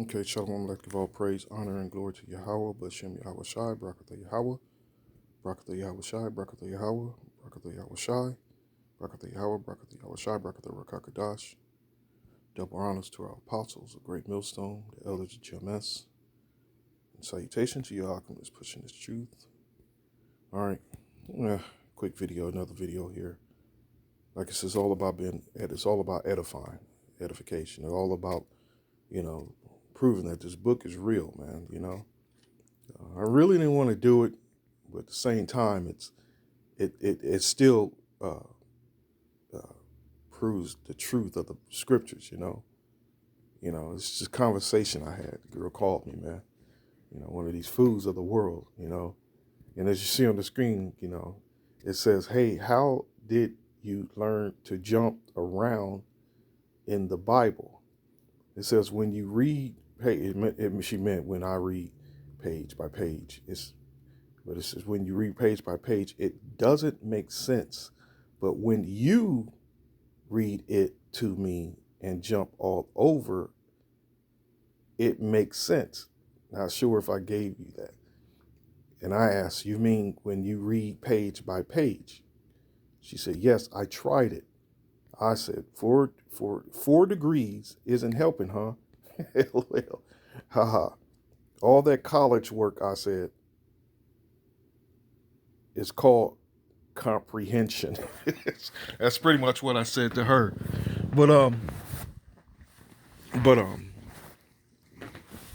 Okay, Shalom, let's give all praise, honor, and glory to Yahweh, Bashem Yahweh Shai, Brakatha Yahweh, Brakatha Yahweh Shai, Brakatha Yahweh, Brakatha Yahweh Shai, Brakatha Yahweh, Brakatha Yahweh Shai, Brakatha Rakakadash. Double honors to our apostles, a great millstone, the elders of GMS. And salutation to your alchemists pushing this truth. All right, quick video, another video here. Like I said, it's all about edifying, edification. It's all about, proving that this book is real, man. I really didn't want to do it, but at the same time, it still uh, proves the truth of the scriptures. It's just a conversation I had. The girl called me, man. One of these foods of the world. And as you see on the screen, it says, "Hey, how did you learn to jump around in the Bible?" It says when you read, hey, she meant when I read page by page. But it says when you read page by page, it doesn't make sense. But when you read it to me and jump all over, it makes sense. Not sure if I gave you that. And I asked, you mean when you read page by page? She said, yes, I tried it. I said, four degrees isn't helping, huh? LOL. Haha. All that college work, I said, is called comprehension. That's pretty much what I said to her. But but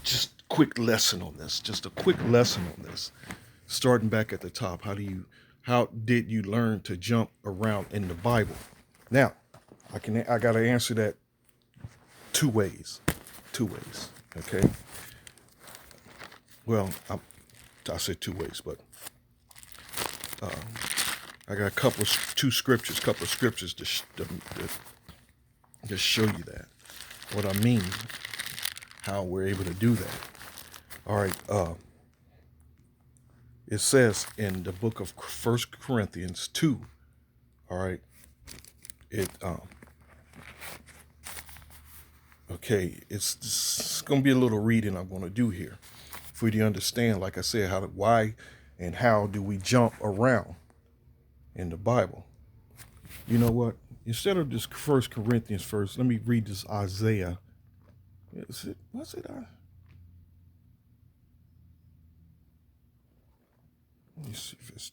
just quick lesson on this. Just a quick lesson on this. Starting back at the top. How did you learn to jump around in the Bible? Now, I gotta answer that two ways. Okay. Well, I said two ways, but I got a couple of scriptures to show you that what I mean, how we're able to do that. All right. It says in the book of 1 Corinthians 2. All right. Okay. It's going to be a little reading I'm going to do here for you to understand, like I said, why and how do we jump around in the Bible. You know what? Instead of this 1 Corinthians first, let me read this Isaiah. Was it? Let me see if it's.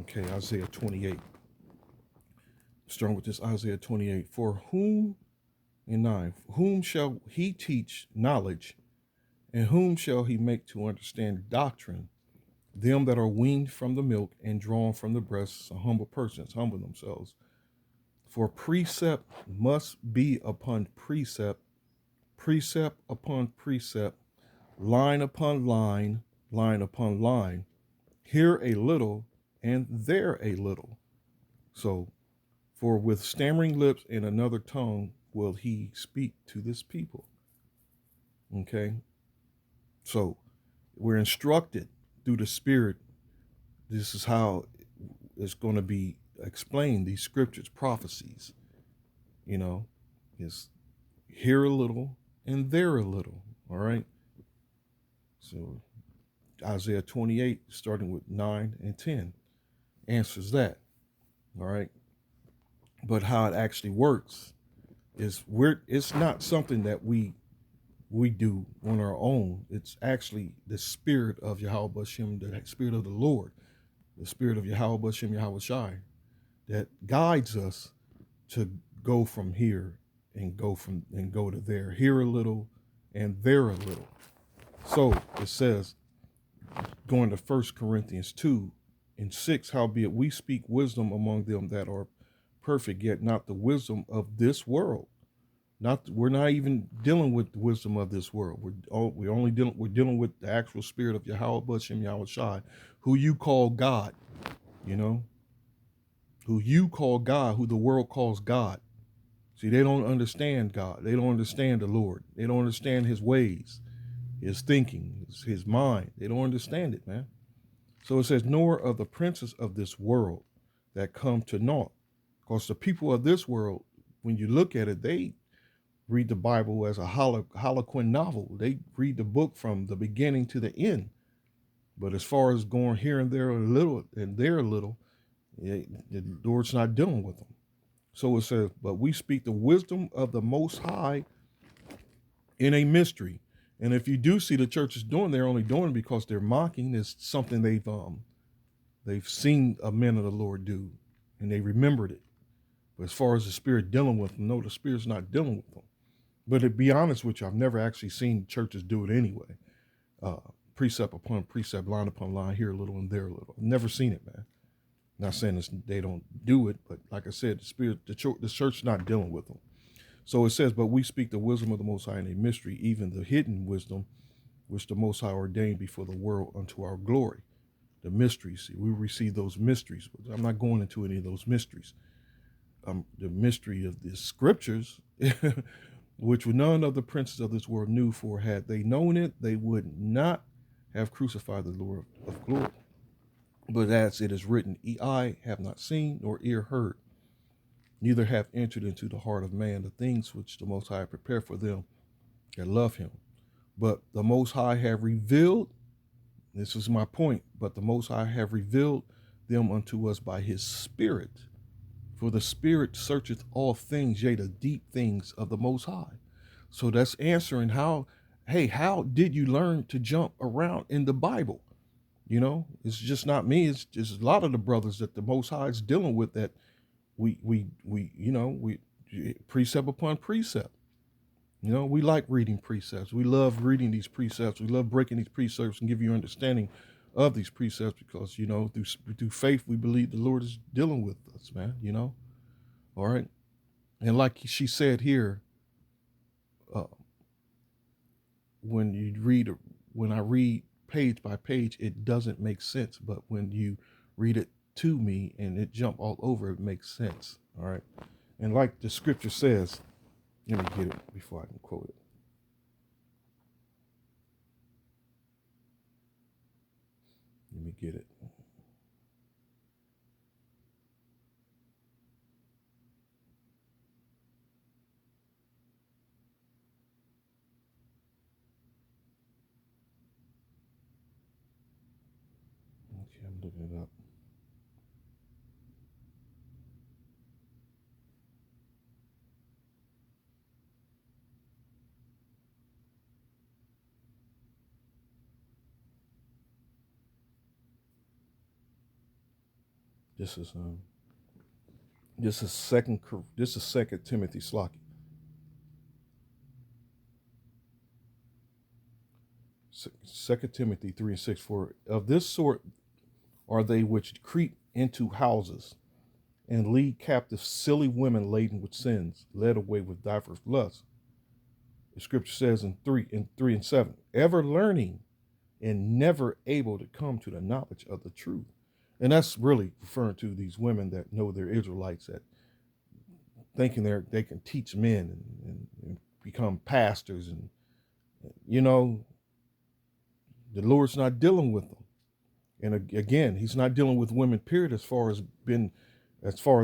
Okay, Isaiah 28. Starting with this Isaiah 28. For whom, in 9, whom shall he teach knowledge, and whom shall he make to understand doctrine? Them that are weaned from the milk and drawn from the breasts, humble persons, humble themselves. For precept must be upon precept, precept upon precept, line upon line, line upon line, here a little and there a little. So, for with stammering lips and another tongue will he speak to this people. Okay? So, we're instructed through the Spirit. This is how it's going to be explained, these scriptures, prophecies. Is here a little and there a little. All right? So, Isaiah 28, starting with 9 and 10, answers that. All right? But how it actually works is it's not something that we do on our own. It's actually the spirit of Yahweh Bashem, the spirit of the Lord, the spirit of Yahweh Bashem, Yahweh Shai, that guides us to go from here and go to there, here a little and there a little. So it says, going to 1 Corinthians 2 and 6, howbeit we speak wisdom among them that are perfect, yet not the wisdom of this world. We're not even dealing with the wisdom of this world. We're dealing with the actual spirit of Yahweh Bashem Yahweh Shai, who you call God, who you call God, who the world calls God. See, they don't understand God. They don't understand the Lord. They don't understand his ways, his thinking, his mind. They don't understand it, man. So it says, nor of the princes of this world that come to naught, Because the people of this world, when you look at it, they read the Bible as a Harlequin novel. They read the book from the beginning to the end. But as far as going here and there a little and there a little, the Lord's not dealing with them. So it says, but we speak the wisdom of the Most High in a mystery. And if you do see the churches doing, they're only doing it because they're mocking. It's something they've seen a man of the Lord do, and they remembered it. But as far as the Spirit dealing with them, no, the Spirit's not dealing with them. But to be honest with you, I've never actually seen churches do it anyway. Precept upon precept, line upon line, here a little and there a little. I've never seen it, man. Not saying they don't do it, but like I said, the church's not dealing with them. So it says, but we speak the wisdom of the Most High in a mystery, even the hidden wisdom, which the Most High ordained before the world unto our glory. The mysteries, we receive those mysteries. I'm not going into any of those mysteries. The mystery of the scriptures, which none of the princes of this world knew, for had they known it, they would not have crucified the Lord of glory. But as it is written, eye have not seen, nor ear heard, neither have entered into the heart of man the things which the Most High prepared for them that love him. But the Most High have revealed, this is my point, but the Most High have revealed them unto us by his Spirit. For the Spirit searcheth all things, yea, the deep things of the Most High. So that's answering how did you learn to jump around in the Bible? You know, it's just not me. It's just a lot of the brothers that the Most High is dealing with that we precept upon precept. You know, we like reading precepts. We love reading these precepts. We love breaking these precepts and give you understanding of these precepts because, you know, through faith, we believe the Lord is dealing with us, man, you know. All right. And like she said here, when I read page by page, it doesn't make sense. But when you read it to me and it jump all over, it makes sense. All right. And like the scripture says, let me get it before I can quote it. Let me get it. Okay, I'm looking it up. This is Second Timothy Slocky. 2 Timothy 3:6. For of this sort are they which creep into houses and lead captive silly women laden with sins, led away with diverse lusts. The scripture says in 3 and 7, ever learning and never able to come to the knowledge of the truth. And that's really referring to these women that know they're Israelites, that thinking they can teach men and become pastors. And, you know, the Lord's not dealing with them. And again, he's not dealing with women, period, as far as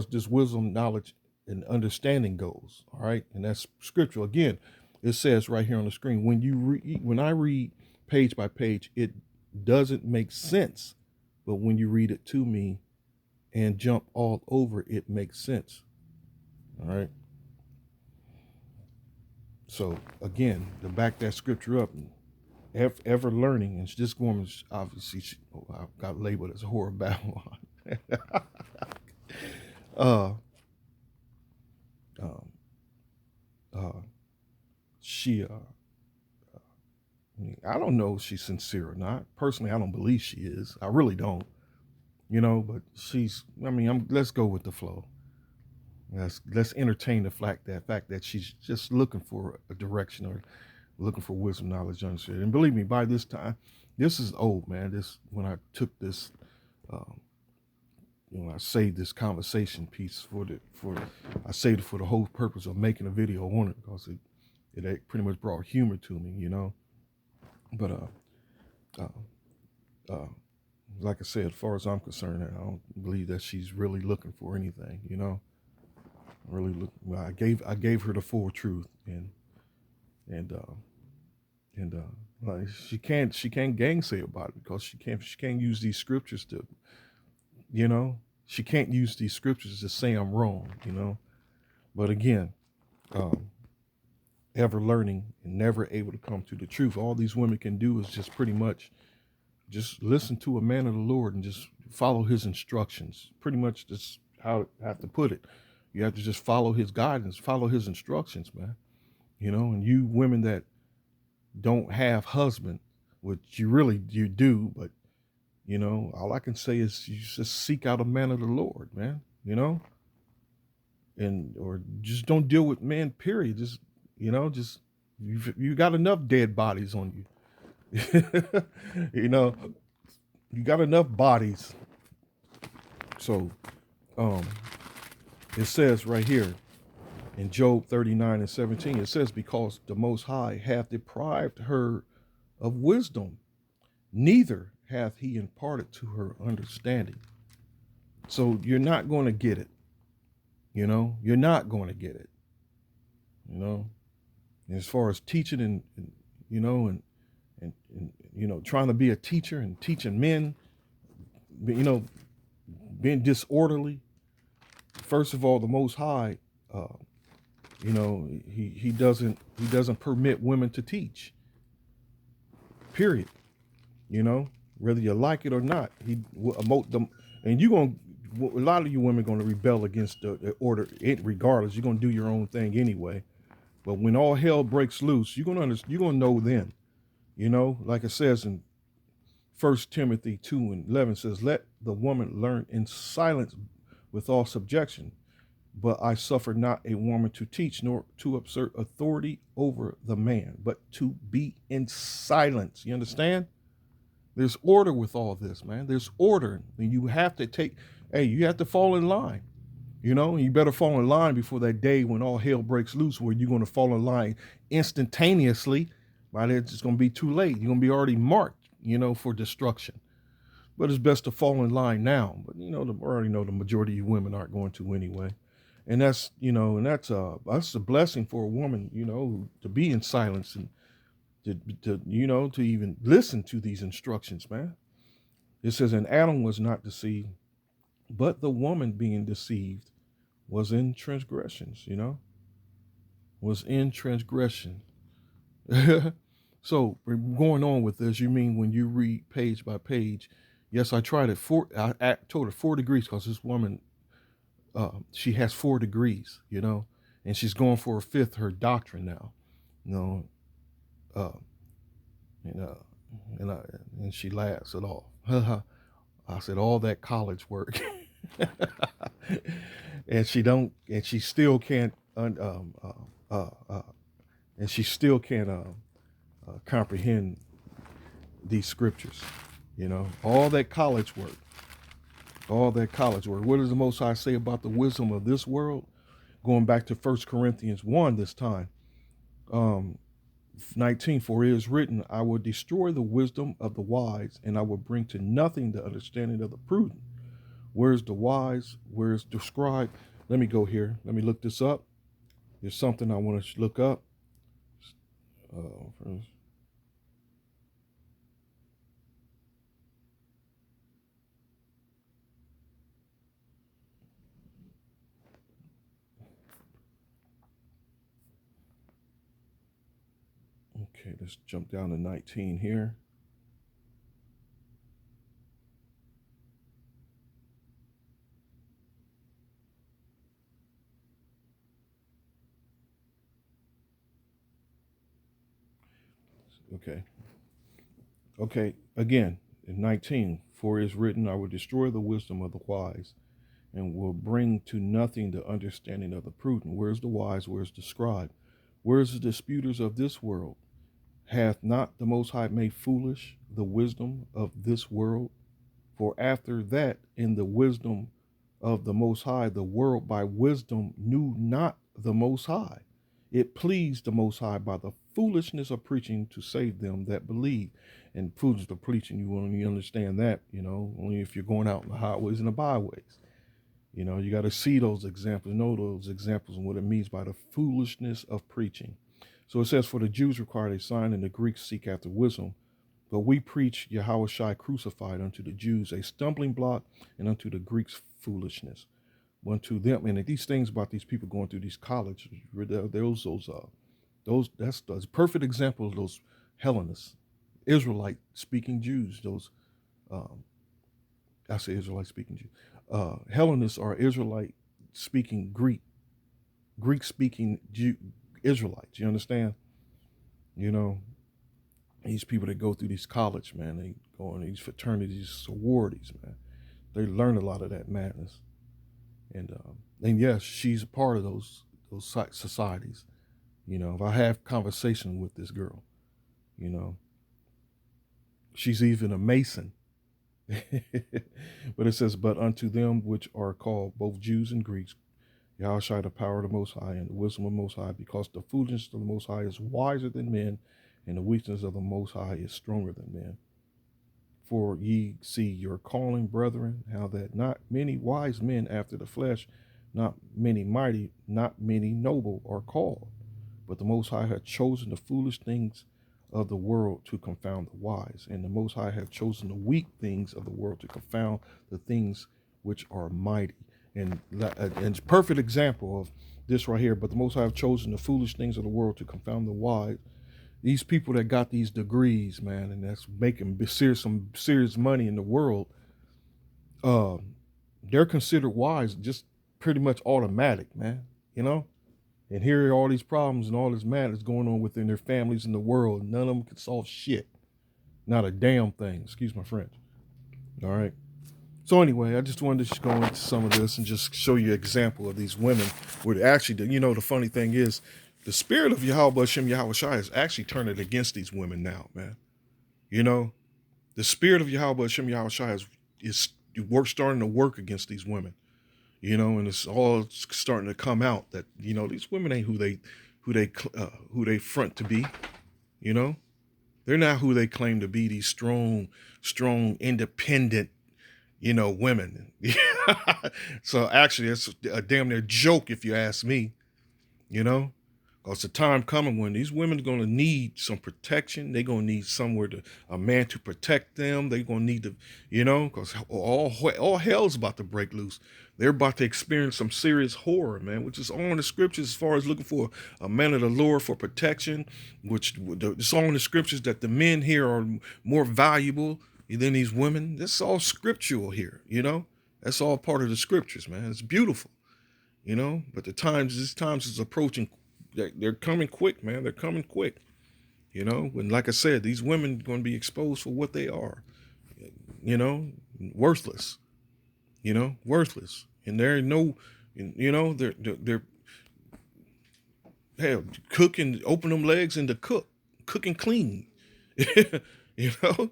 this wisdom, knowledge, and understanding goes. All right. And that's scriptural. Again, it says right here on the screen, when I read page by page, it doesn't make sense. But when you read it to me and jump all over, it makes sense. All right. So again, to back that scripture up, ever learning, and this woman's obviously I got labeled as a whore of Babylon. uh, um, she I don't know if she's sincere or not. Personally, I don't believe she is. I really don't. You know, but let's go with the flow. Let's entertain the fact that she's just looking for a direction or looking for wisdom, knowledge, understanding. And believe me, by this time, this is old, man. This when I took this, I saved this conversation piece I saved it for the whole purpose of making a video on it because it pretty much brought humor to me, you know. But like I said, as far as I'm concerned, I don't believe that she's really looking for anything, you know. Really look. Well, I gave her the full truth, and and like she can't gainsay about it because she can't use these scriptures to, you know she can't use these scriptures to say I'm wrong. But again, um, ever learning and never able to come to the truth. All these women can do is just pretty much just listen to a man of the Lord and just follow his instructions. Pretty much that's how I have to put it. You have to just follow his guidance, follow his instructions, man. And you women that don't have husband, which you do, but all I can say is you just seek out a man of the Lord, man. And or just don't deal with men. Period. Just you got enough dead bodies on you. you know, you got enough bodies. So, um, it says right here in Job 39:17, it says, because the Most High hath deprived her of wisdom, neither hath he imparted to her understanding. So you're not going to get it. You're not going to get it. You know, and as far as teaching and you know, and trying to be a teacher and teaching men, you know, being disorderly. First of all, the Most High, uh, he doesn't permit women to teach. Period. Whether you like it or not, he will emote them, and a lot of you women going to rebel against the order. Regardless, you're going to do your own thing anyway. But when all hell breaks loose, you're gonna know then. Like it says in 1 Timothy 2:11 says, "Let the woman learn in silence with all subjection. But I suffer not a woman to teach, nor to assert authority over the man, but to be in silence." You understand? There's order with all this, man. There's order. And you have to fall in line. And you better fall in line before that day when all hell breaks loose, where you're going to fall in line instantaneously. By then, it's going to be too late. You're going to be already marked, for destruction. But it's best to fall in line now. But, I already know the majority of you women aren't going to anyway. And that's a blessing for a woman, to be in silence and to even listen to these instructions, man. It says, and Adam was not deceived, but the woman being deceived was in transgressions, was in transgression. So going on with this, you mean when you read page by page? Yes, I tried it. I told her 4 degrees because this woman, she has 4 degrees, and she's going for a fifth, her doctrine now, you know, uh, and and she laughs it off. I said all that college work, and she still can't, and she still can't comprehend these scriptures. All that college work, all that college work. What does the Most High say about the wisdom of this world? Going back to 1 Corinthians 1 this time, 19, for it is written, I will destroy the wisdom of the wise, and I will bring to nothing the understanding of the prudent. Where's the wise? Where's the scribe? Let me go here. Let me look this up. There's something I want to look up. First. Okay, let's jump down to 19 here. Okay. Okay, again, in 19, for it is written, I will destroy the wisdom of the wise and will bring to nothing the understanding of the prudent. Where's the wise? Where's the scribe? Where's the disputers of this world? Hath not the Most High made foolish the wisdom of this world? For after that, in the wisdom of the Most High, the world by wisdom knew not the Most High. It pleased the Most High by the foolishness of preaching to save them that believe. And foolishness of preaching, you only understand that, only if you're going out in the highways and the byways. You know, you got to see those examples, know those examples and what it means by the foolishness of preaching. So it says, for the Jews require a sign and the Greeks seek after wisdom. But we preach Yahweh Shai crucified unto the Jews a stumbling block and unto the Greeks foolishness. Unto them, and these things about these people going through these colleges, that's a perfect example of those Hellenists, Israelite speaking Jews. Those I say Israelite speaking Jews. Hellenists are Israelite speaking Greek speaking Israelites. You understand? You know, these people that go through these college, man, they go in these fraternities, sororities, man. They learn a lot of that madness. And yes, she's a part of those societies. You know, if I have conversation with this girl, you know, she's even a Mason. But it says, but unto them which are called both Jews and Greeks, Yahushua the power of the Most High and the wisdom of the Most High, because the foolishness of the Most High is wiser than men, and the weakness of the Most High is stronger than men. For ye see your calling, brethren, how that not many wise men after the flesh, not many mighty, not many noble are called. But the Most High hath chosen the foolish things of the world to confound the wise, and the Most High hath chosen the weak things of the world to confound the things which are mighty. And it's a perfect example of this right here. But the Most High have chosen the foolish things of the world to confound the wise. These people that got these degrees, man, and that's making some serious money in the world, they're considered wise just pretty much automatic, man. You know? And here are all these problems and all this madness going on within their families in the world. None of them can solve shit. Not a damn thing. Excuse my French. All right. So anyway, I just wanted to go into some of this and just show you an example of these women. Where actually, you know, the funny thing is, the spirit of Yahweh Hashem Yahweh Shai is actually turning against these women now, man. You know, the spirit of Yahweh Hashem Yahweh Shai is starting to work against these women. You know, and it's all starting to come out that, you know, these women ain't who they front to be. You know, they're not who they claim to be. These strong, independent, you know, women. So actually, it's a damn near joke if you ask me. You know, because the time coming when these women are going to need some protection. They're going to need a man to protect them. They're going to need to, you know, because all hell's about to break loose. They're about to experience some serious horror, man, which is all in the scriptures as far as looking for a man of the Lord for protection, which it's all in the scriptures that the men here are more valuable than these women. That's all scriptural here, you know. That's all part of the scriptures, man. It's beautiful, you know. But these times is approaching. They're coming quick, man. They're coming quick. You know, and like I said, these women are going to be exposed for what they are. You know, worthless. You know, worthless. And there no, you know, they're hell cooking, open them legs and to cook and clean. You know,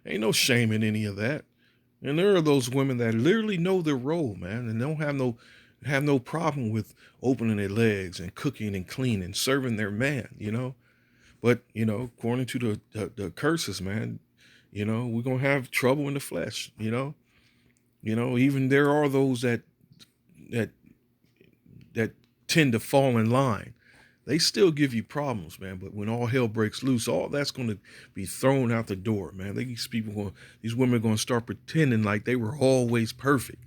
ain't no shame in any of that. And there are those women that literally know their role, man, and don't have no problem with opening their legs and cooking and cleaning, serving their man, you know. But, you know, according to the curses, man, you know, we're going to have trouble in the flesh, you know. You know, even there are those that tend to fall in line. They still give you problems, man. But when all hell breaks loose, all that's going to be thrown out the door, man. These women are going to start pretending like they were always perfect.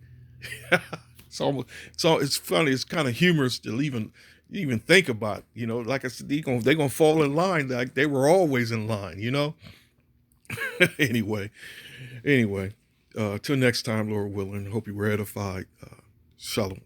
It's funny. It's kind of humorous to even think about. You know, like I said, they're gonna fall in line like they were always in line. You know. anyway, till next time, Lord willing. Hope you were edified. Shalom.